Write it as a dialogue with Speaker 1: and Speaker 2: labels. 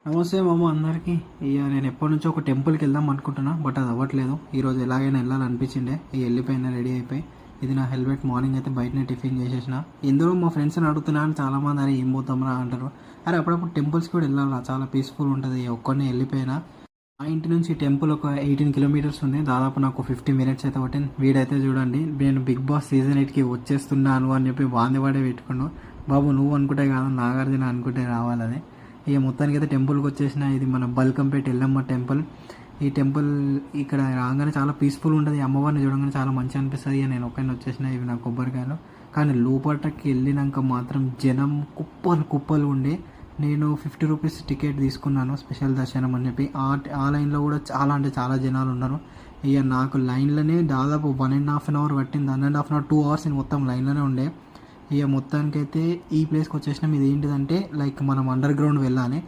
Speaker 1: నమస్తే మామ అందరికీ. ఇక నేను ఎప్పటి నుంచో ఒక టెంపుల్కి వెళ్దాం అనుకుంటున్నా, బట్ అది అవ్వట్లేదు. ఈరోజు ఎలాగైనా వెళ్ళాలనిపించిండే ఇక వెళ్ళిపోయినా, రెడీ అయిపోయి. ఇది నా హెల్మెట్. మార్నింగ్ అయితే బయటనే టిఫిన్ చేసేసిన. ఇందులో మా ఫ్రెండ్స్ని అడుగుతున్నాను, చాలామంది అరే ఏం పోతాంరా అంటారు. అరే అప్పుడప్పుడు టెంపుల్స్ కూడా వెళ్ళాలా, చాలా పీస్ఫుల్ ఉంటుంది. ఒక్కడినే వెళ్ళిపోయినా. మా ఇంటి నుంచి టెంపుల్ ఒక 18 కిలోమీటర్స్ ఉంది. దాదాపు నాకు 50 మినిట్స్ అయితే పట్టింది. వీడైతే చూడండి, నేను బిగ్ బాస్ సీజన్ 8కి వచ్చేస్తున్నాను అని చెప్పి వాంది పెట్టుకున్నాను. బాబు నువ్వు అనుకుంటే కాదు, నాగార్జున అనుకుంటే రావాలని. ఇక మొత్తానికి అయితే టెంపుల్కి వచ్చేసిన. ఇది మన బల్కంపేట ఎల్లమ్మ టెంపుల్. ఈ టెంపుల్ ఇక్కడ రాగానే చాలా పీస్ఫుల్ ఉంటుంది. అమ్మవారిని చూడగానే చాలా మంచిగా అనిపిస్తుంది. ఇక నేను ఒక్కడిని వచ్చేసిన. ఇవి నా కొబ్బరికాయలు. కానీ లోపలికి వెళ్ళినాక మాత్రం జనం కుప్పలు ఉండి, నేను 50 రూపీస్ టికెట్ తీసుకున్నాను, స్పెషల్ దర్శనం అని చెప్పి. ఆ లైన్లో కూడా చాలా అంటే చాలా జనాలు ఉన్నారు. ఇక నాకు లైన్లోనే దాదాపు 1.5 అవర్ పట్టింది. 1.5 అవర్ 2 అవర్స్ నేను మొత్తం లైన్లోనే ఉండే. ఇక మొత్తానికైతే ఈ ప్లేస్కి వచ్చేసినాం. ఇది ఏంటిదంటే లైక్ మనం అండర్ గ్రౌండ్ వెళ్ళాలి.